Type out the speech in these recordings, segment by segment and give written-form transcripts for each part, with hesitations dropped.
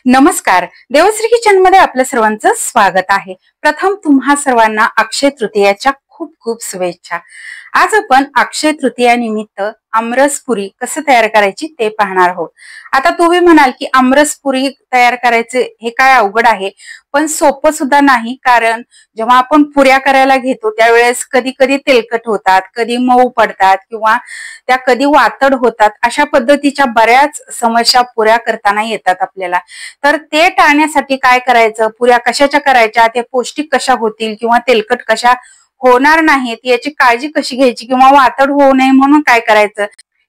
नमस्कार, देवश्री किचन मध्ये आपल्या सर्वांचं स्वागत आहे। प्रथम तुम्हा सर्वांना अक्षय तृतीयाच्या खूप खूप शुभेच्छा। आज आपण अक्षय तृतीया निमित्त आमरस पुरी कसं तयार करायची ते पाहणार आहोत। आता तुम्ही म्हणाल की आमरस पुरी तयार करायचे हे काय अवघड आहे, पण सोपं सुद्धा नाही। कारण जेव्हा आपण पुऱ्या करायला घेतो त्यावेळेस कधी कधी तेलकट होतात, कधी मऊ पडतात किंवा त्या कधी वातड होतात। अशा पद्धतीच्या बऱ्याच समस्या पुऱ्या करताना येतात आपल्याला। तर ते टाळण्यासाठी काय करायचं, पुऱ्या कशाच्या करायच्या, ते पौष्टिक कशा होतील किंवा तेलकट कशा होणार नाहीत याची काळजी कशी घ्यायची किंवा वातड होऊ नये म्हणून काय करायचं,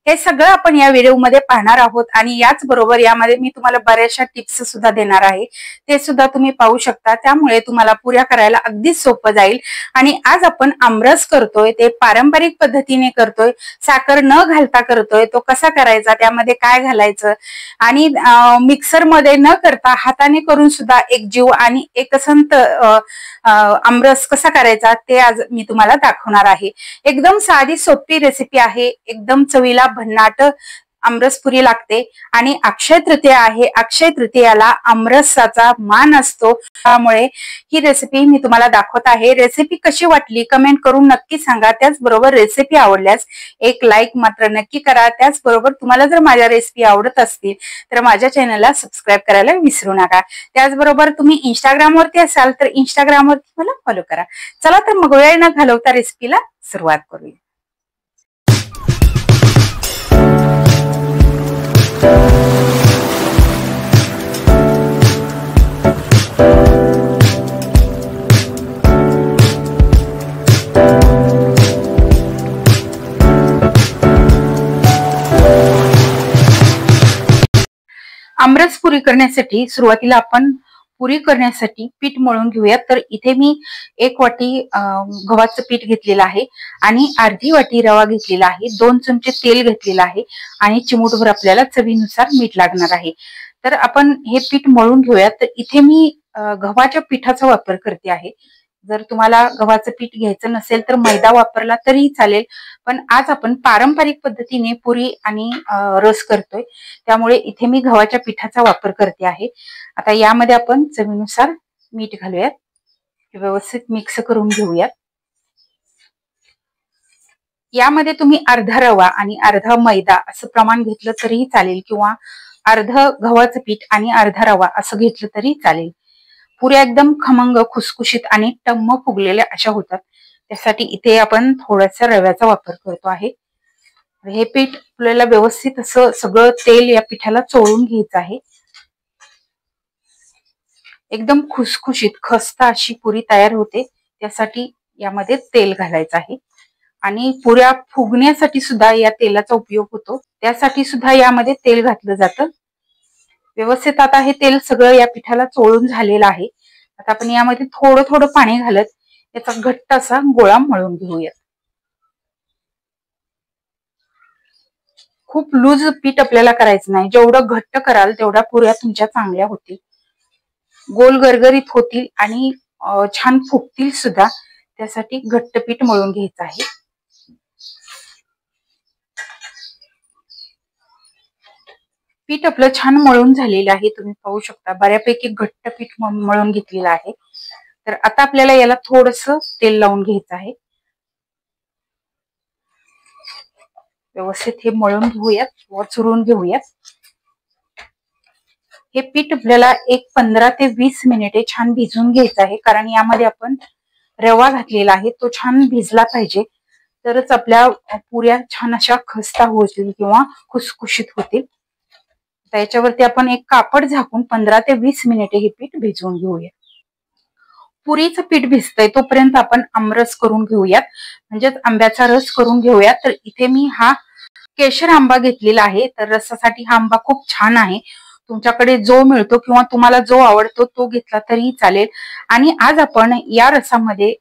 हे सगळं आपण या व्हिडिओ मध्ये पाहणार आहोत। आणि याच बरोबर यामध्ये मी तुम्हाला बऱ्याचशा टिप्स सुद्धा देणार आहे, ते सुद्धा तुम्ही पाहू शकता। त्यामुळे तुम्हाला पुऱ्या करायला अगदी सोपं जाईल। आणि आज आपण आमरस करतोय ते पारंपरिक पद्धतीने करतोय, साखर न घालता करतोय। तो कसा करायचा, त्यामध्ये काय घालायचं आणि मिक्सर मध्ये न करता हाताने करून सुद्धा एक जीव आणि एकसंत आमरस कसा करायचा ते आज मी तुम्हाला दाखवणार आहे। एकदम साधी सोपी रेसिपी आहे, एकदम चवीला भन्नाट आमरस पुरी लागते। आणि अक्षय तृतीया आहे, अक्षय तृतीयाला आमरसाचा मान असतो, त्यामुळे ही रेसिपी मी तुम्हाला दाखवत आहे। रेसिपी कशी वाटली कमेंट करून नक्की सांगा। त्याचबरोबर रेसिपी आवडल्यास एक लाईक मात्र नक्की करा। त्याचबरोबर तुम्हाला जर माझ्या रेसिपी आवडत असतील तर माझ्या चॅनलला सबस्क्राईब करायला विसरू नका। त्याचबरोबर तुम्ही इंस्टाग्राम वरती असाल तर इंस्टाग्राम वरती मला फॉलो करा। चला तर मग वेळ न घालवता रेसिपीला सुरुवात करूया। आमरस पुरी करण्यासाठी सुरुवातीला आपण पुरी करण्यासाठी पीठ मळून घेऊया। तर इथे मी 1 वाटी गव्हाचं पीठ घेतलेलं आहे आणि अर्धी वाटी रवा घेतलेला आहे, 2 चमचे तेल घेतलेलं आहे आणि चिमूटभर आपल्याला चवीनुसार मीठ लागणार आहे। तर आपण हे पीठ मळून घेऊया। तर इथे मी गव्हाच्या पिठाचा वापर करते आहे। जर तुम्हाला गव्हाचं पीठ घ्यायचं नसेल तर मैदा वापरला तरी चालेल, पण आज आपण पारंपरिक पद्धतीने पुरी आणि रस करतोय, त्यामुळे इथे मी गव्हाच्या पिठाचा वापर करते आहे। आता यामध्ये आपण चवीनुसार मीठ घालूयात, व्यवस्थित मिक्स करून घेऊयात। यामध्ये तुम्ही अर्धा रवा आणि अर्धा मैदा असं प्रमाण घेतलं तरीही चालेल, किंवा अर्ध गव्हाचं पीठ आणि अर्धा रवा असं घेतलं तरी चालेल। पुऱ्या एकदम खमंग, खुसखुशीत आणि टम्म फुगलेल्या अशा होतात। त्यासाठी इथे आपण थोडासा रव्याचा वापर करतो आहे। हे पीठ आपल्याला व्यवस्थित असं सगळं तेल या पिठाला चोळून घ्यायचं आहे। एकदम खुसखुशीत खस्ता अशी पुरी तयार होते, त्यासाठी यामध्ये तेल घालायचं आहे। आणि पुऱ्या फुगण्यासाठी सुद्धा या तेलाचा उपयोग होतो, त्यासाठी सुद्धा यामध्ये तेल घातलं जातं। व्यवस्थित आता हे तेल सगळं या पिठाला चोळून झालेलं आहे। आता आपण यामध्ये थोडं थोडं पाणी घालत याचा घट्ट असा गोळा मळून घेऊयात। खूप लूज पीठ आपल्याला करायचं नाही, जेवढं घट्ट कराल तेवढ्या पुऱ्या तुमच्या चांगल्या होतील, गोल गरगरीत होतील आणि छान फुगतील सुद्धा। त्यासाठी घट्ट पीठ मळून घ्यायचं आहे। पीठ आपलं छान मळून झालेलं आहे, तुम्ही पाहू शकता बऱ्यापैकी घट्ट पीठ मळून घेतलेलं आहे। तर आता आपल्याला याला थोडंसं तेल लावून घ्यायचं आहे। व्यवस्थित हे मळून घेऊयात व चुरून घेऊयात। हे पीठ आपल्याला एक 15 ते 20 मिनिटे छान भिजून घ्यायचं आहे, कारण यामध्ये आपण रवा घातलेला आहे, तो छान भिजला पाहिजे, तरच आपल्या पुऱ्या छान अशा खस्ता होतील किंवा खुसखुशीत होतील। त्याच्यावरती आपण एक कापड झाकून 15 ते 20 मिनिटे हे पीठ भिजवून घेऊया। पुरीचं पीठ भिजतंय तोपर्यंत आपण आमरस करून घेऊयात, म्हणजेच आंब्याचा रस करून घेऊयात। तर इथे मी हा केशर आंबा घेतलेला आहे। तर रसासाठी हा आंबा खूप छान आहे, तुमच्याकडे जो मिळतो किंवा तुम्हाला जो आवडतो तो घेतला तरी चालेल। आणि आज आपण या रसामध्ये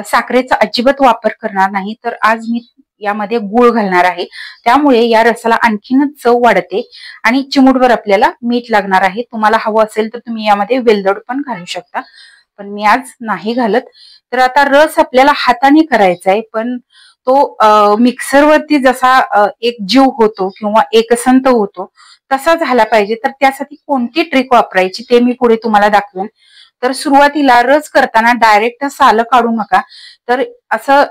साखरेचा अजिबात वापर करणार नाही, तर आज मी यामध्ये गूळ घालणार आहे, त्यामुळे या रसाला आणखीनच चव वाढते। आणि चिमूटभर आपल्याला मीठ लागणार आहे, तुम्हाला हवं असेल तर तुम्ही यामध्ये वेलदोड पण घालू शकता, पण मी आज नाही घालत। तर आता रस आपल्याला हाताने करायचा आहे, पण तो मिक्सरवरती जसा एक जीव होतो किंवा एकसंत होतो तसा झाला पाहिजे. तर त्यासाठी कोणती ट्रिक वापरायची ते मी पुढे तुम्हाला दाखवेन. तर सुरुवातीला रस करताना डायरेक्ट सालं काढू नका. तर असं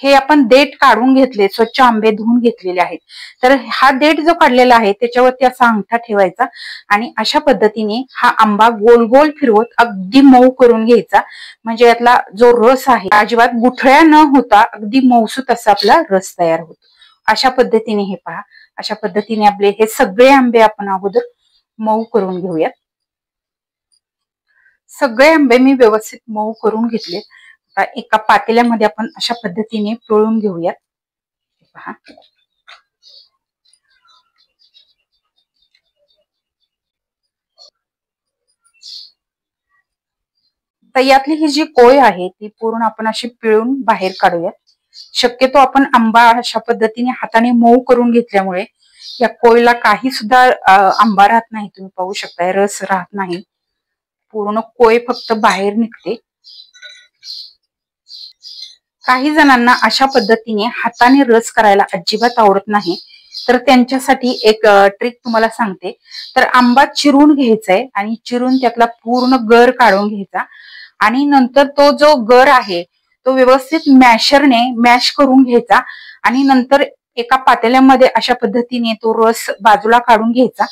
हे आपण देठ काढून घेतले, स्वच्छ आंबे धुवून घेतलेले आहेत. तर हा देठ जो काढलेला आहे त्याच्यावरती असा अंगठा ठेवायचा आणि अशा पद्धतीने हा आंबा गोल गोल फिरवत अगदी मऊ करून घ्यायचा. म्हणजे यातला जो रस आहे अजिबात गुठळ्या न होता अगदी मऊसूत असा आपला रस तयार होतो. अशा पद्धतीने हे पहा, अशा पद्धतीने आपले हे सगळे आंबे आपण अगोदर मऊ करून घेऊयात. सगळे आंबे मी व्यवस्थित मऊ करून घेतले. आता एका पातेल्यामध्ये आपण अशा पद्धतीने पिळून घेऊयात. पहा, तर यातली ही जी कोय आहे ती पूर्ण आपण अशी पिळून बाहेर काढूयात. शक्यतो आपण आंबा अशा पद्धतीने हाताने मऊ करून घेतल्यामुळे या कोयला काही सुद्धा आंबा राहत नाही. तुम्ही पाहू शकताय रस राहत नाही, पूर्ण कोय फक्त बाहेर निघते. काही जणांना अशा पद्धतीने हाताने रस करायला अजिबात आवडत नाही. तर त्यांच्यासाठी एक ट्रिक तुम्हाला सांगते. तर आंबा चिरून घ्यायचा आहे आणि चिरून त्यातला पूर्ण गर काढून घ्यायचा आणि नंतर तो जो गर आहे तो व्यवस्थित मॅशरने मॅश करून घ्यायचा आणि नंतर एका पातेल्यामध्ये अशा पद्धतीने तो रस बाजूला काढून घ्यायचा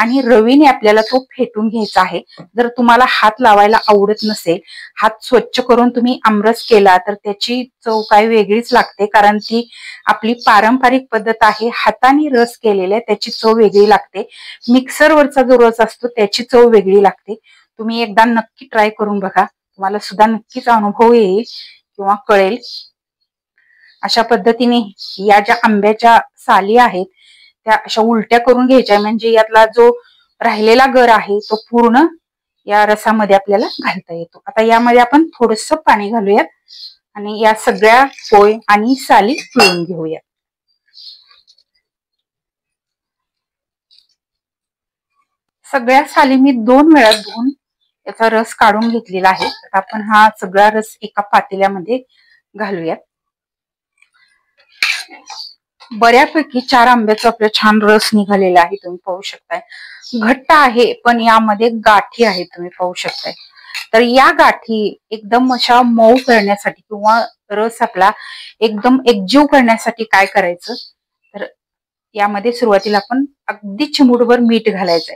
आणि रवीने आपल्याला तो फेटून घ्यायचा आहे. जर तुम्हाला हात लावायला आवडत नसेल, हात स्वच्छ करून तुम्ही आमरस केला तर त्याची चव काही वेगळीच लागते. कारण ती आपली पारंपरिक पद्धत आहे. हाताने रस केलेला त्याची चव वेगळी लागते. मिक्सरवरचा जो रस असतो त्याची चव वेगळी लागते. तुम्ही एकदा नक्की ट्राय करून बघा, तुम्हाला सुद्धा नक्कीच अनुभव येईल किंवा कळेल. अशा पद्धतीने या ज्या आंब्याच्या साली आहेत त्या अशा उलट्या करून घ्यायच्या, म्हणजे यातला जो राहिलेला गर आहे तो पूर्ण या रसामध्ये आपल्याला घालता येतो. आता यामध्ये आपण थोडस पाणी घालूयात आणि या सगळ्या कोय आणि साली पिळून घेऊयात. सगळ्या साली मी 2 वेळा धुवून याचा रस काढून घेतलेला आहे. तर आपण हा सगळा रस एका पातेल्यामध्ये घालूयात. बऱ्यापैकी 4 आंब्याचा आपला छान रस निघालेला आहे. तुम्ही पाहू शकताय घट्ट आहे पण यामध्ये गाठी आहेत, तुम्ही पाहू शकताय. तर या गाठी एकदम अशा मऊ करण्यासाठी किंवा रस आपला एकदम एकजीव करण्यासाठी काय करायचं, तर यामध्ये सुरुवातीला आपण अगदी चिमूटभर मीठ घालायचंय.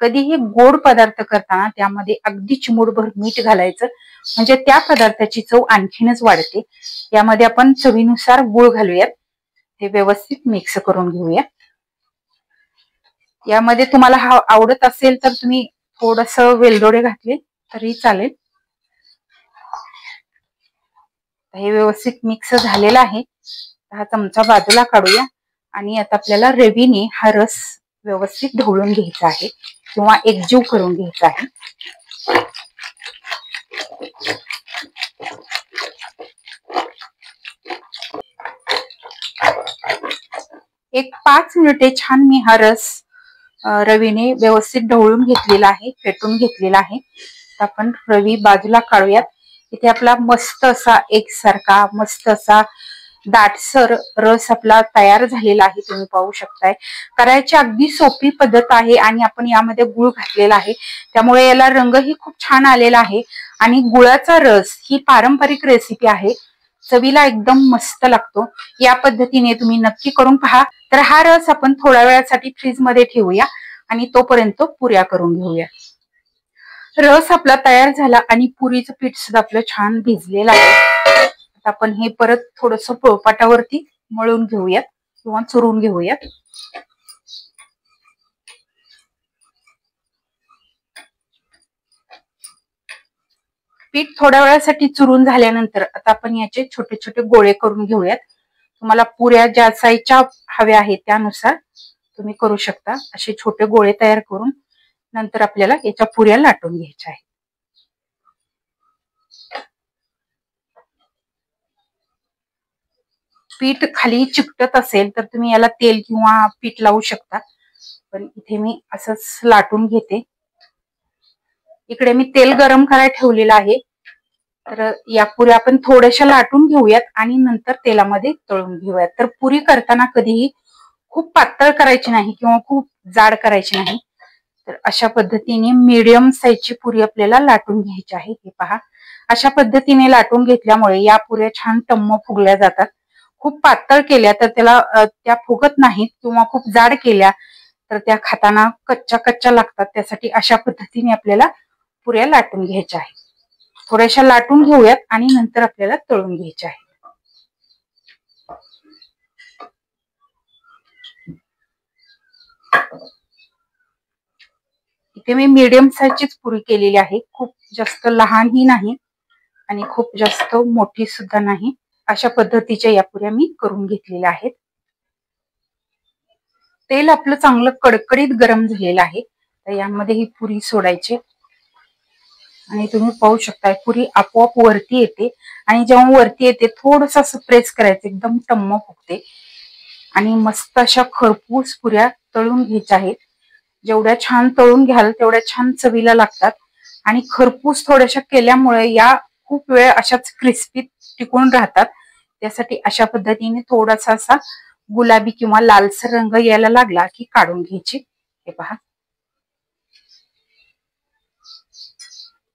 कधीही गोड पदार्थ करताना त्यामध्ये अगदी चिमूटभर मीठ घालायचं, म्हणजे त्या पदार्थाची चव आणखीनच वाढते. यामध्ये आपण चवीनुसार गूळ घालूयात. हे व्यवस्थित मिक्स करून घेऊया. यामध्ये तुम्हाला हा आवडत असेल तर तुम्ही थोडस वेलदोडे घातले तरी चालेल. हे व्यवस्थित मिक्स झालेला आहे. हा चमचा बाजूला काढूया आणि आता आपल्याला रवीने हा रस व्यवस्थित ढवळून घ्यायचा आहे किंवा एकजीव करून घ्यायचा आहे. एक 5 मिनिटे छान मी हा रस रवीने व्यवस्थित ढवळून घेतलेला आहे, फेटून घेतलेला आहे. आपण रवी बाजूला काढूयात. इथे आपला मस्त असा एकसारखा मस्त असा दाटसर रस आपला तयार झालेला आहे. तुम्ही पाहू शकताय करायची अगदी सोपी पद्धत आहे आणि आपण यामध्ये गुळ घातलेला आहे त्यामुळे याला रंगही खूप छान आलेला आहे. आणि गुळाचा रस ही पारंपरिक रेसिपी आहे, चवीला एकदम मस्त लागतो. या पद्धतीने तुम्ही नक्की करून पहा. तर हा रस आपण थोड्या वेळासाठी फ्रीज मध्ये ठेवूया आणि तोपर्यंत पुऱ्या करून घेऊया. रस आपला तयार झाला आणि पुरीचं पीठ सुद्धा आपलं छान भिजलेलं आहे. आपण हे परत थोडस पोळपाटावरती मळून घेऊयात किंवा चुरून घेऊयात. पीठ थोड्या वेळासाठी चुरून झाल्यानंतर आता आपण याचे छोटे छोटे गोळे करून घेऊयात. तुम्हाला पुऱ्या ज्या साईजच्या हव्या आहेत त्यानुसार तुम्ही करू शकता. असे छोटे गोळे तयार करून नंतर आपल्याला याच्या पुऱ्या लाटून घ्यायच्या आहेत. पीठ खाली चिकटत असेल तर तुम्ही याला तेल किंवा पीठ लावू शकता, पण इथे मी असंच लाटून घेते. इकडे मी तेल गरम करायला ठेवलेलं आहे. तर या पुऱ्या आपण थोड्याशा लाटून घेऊयात आणि नंतर तेलामध्ये तळून घेऊयात। तर पुरी करताना कधीही खूप पातळ करायची नाही किंवा खूप जाड करायची नाही। तर अशा पद्धतीने मीडियम साईजची पुरी आपल्याला लाटून घ्यायची आहे। हे पहा, अशा पद्धतीने लाटून घेतल्यामुळे या पुऱ्या छान टम्म फुगल्या जातात। खूप पातळ केल्या तर त्या फुगत नाहीत किंवा खूप जाड केल्या तर त्या खाताना कच्च्या कच्च्या लागतात। त्यासाठी अशा पद्धतीने आपल्याला पुऱ्या लाटून घ्यायच्या आहेत। थोड्याशा लाटून घेऊयात आणि नंतर आपल्याला तळून घ्यायच्या आहेत। इथे मी मीडियम साईजचीच पुरी केलेली आहे, खूप जास्त लहानही नाही आणि खूप जास्त मोठी सुद्धा नाही। अशा पद्धतीच्या या पुऱ्या मी करून घेतलेल्या आहेत। तेल आपलं चांगलं कडकडीत गरम झालेलं आहे। तर यामध्ये ही पुरी सोडायची आणि तुम्ही पाहू शकता पुरी आपोआप वरती येते आणि जेव्हा वरती येते थोडंसं असं प्रेस करायचं, एकदम टम्म फुगते आणि मस्त अशा खरपूस पुऱ्या तळून घ्यायच्या आहेत। जेवढ्या छान तळून घ्याल तेवढ्या छान चवीला लागतात आणि खरपूस थोड्याशा केल्यामुळे या खूप वेळ अशाच क्रिस्पी टिकून राहतात। त्यासाठी अशा पद्धतीने थोडासा असा गुलाबी किंवा लालसर रंग यायला लागला की काढून घ्यायची। हे पहा,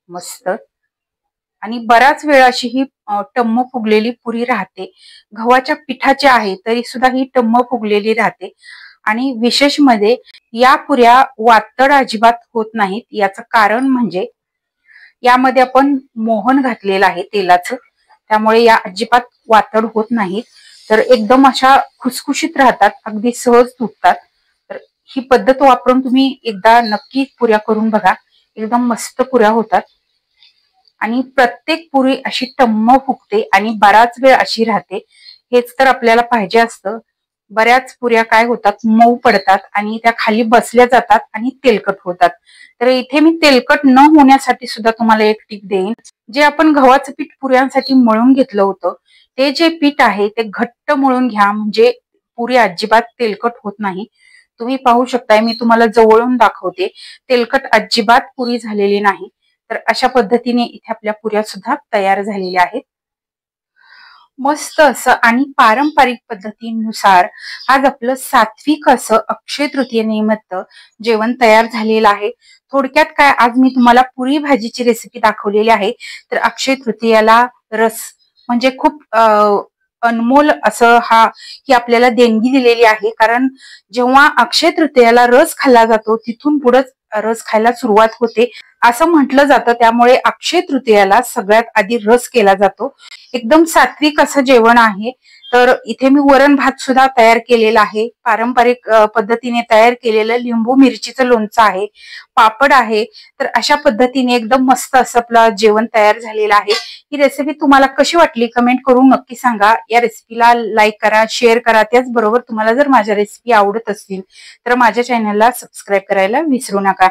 मस्त आणि बराच वेळ अशी ही टम्म फुगलेली पुरी राहते। गव्हाच्या पिठाची आहे तरी सुद्धा ही टम्म फुगलेली राहते आणि विशेष मध्ये या पुऱ्या वातड अजिबात होत नाहीत। याचं कारण म्हणजे यामध्ये आपण मोहन घातलेलं आहे तेलाचं, त्यामुळे या अजिबात वातड होत नाहीत। तर एकदम अशा खुसखुशीत राहतात, अगदी सहज तुटतात। तर ही पद्धत वापरून तुम्ही एकदा नक्की पुऱ्या करून बघा, एकदम मस्त पुऱ्या होतात आणि प्रत्येक पुरी अशी टम्म फुगते आणि बराच वेळ अशी राहते। हेच तर आपल्याला पाहिजे असतं। बऱ्याच पुऱ्या काय होतात, मऊ पडतात आणि त्या खाली बसल्या जातात आणि तेलकट होतात। तर इथे मी तेलकट न होण्यासाठी सुद्धा तुम्हाला एक टिप देईन। जे आपण गव्हाचं पीठ पुऱ्यांसाठी मळून घेतलं होतं ते जे पीठ आहे ते घट्ट मळून घ्या, म्हणजे पुरी अजिबात तेलकट होत नाही। तुम्ही पाहू शकताय, मी तुम्हाला जवळून दाखवते, तेलकट अजिबात पुरी झालेली नाही। तर अशा पद्धतीने इथे आपल्या पुऱ्या सुद्धा तयार झालेल्या आहेत। मस्त असं आणि पारंपरिक पद्धतीनुसार आज आपलं सात्विक असं अक्षय तृतीयेनिमित्त जेवण तयार झालेलं आहे। थोडक्यात काय, आज मी तुम्हाला पुरी भाजीची रेसिपी दाखवलेली आहे। तर अक्षय तृतीयाला रस म्हणजे खूप अनमोल असं ही आपल्याला देणगी दिलेली आहे। कारण जेव्हा अक्षय तृतीयाला रस खाल्ला जातो तिथून पुढेच रस खायला सुरुवात होते असं म्हटलं जातं। त्यामुळे अक्षय तृतीयाला सगळ्यात आधी रस केला जातो। एकदम सात्विक असं जेवण आहे। तर इथे मी वरण भात सुद्धा तयार केलेला आहे, पारंपरिक पद्धतीने तयार केलेलं लिंबू मिरचीचं लोणचं आहे, पापड आहे। तर अशा पद्धतीने एकदम मस्त असं आपलं जेवण तयार झालेलं आहे। ही रेसिपी तुम्हाला कशी वाटली कमेंट करून नक्की सांगा। या रेसिपीला लाईक करा, शेअर करा। त्याचबरोबर तुम्हाला जर माझ्या रेसिपी आवडत असतील तर माझ्या चॅनलला सबस्क्राईब करायला विसरू नका।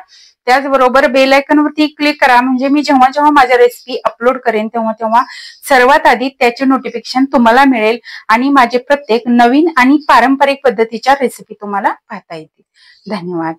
त्याचबरोबर बेल आयकॉन वरती क्लिक करा, म्हणजे मी जेव्हा जेव्हा माझ्या रेसिपी अपलोड करेन तेव्हा तेव्हा सर्वात आधी त्याचे नोटिफिकेशन तुम्हाला मिळेल आणि माझे प्रत्येक नवीन आणि पारंपरिक पद्धतीच्या रेसिपी तुम्हाला पाहता येतील। धन्यवाद।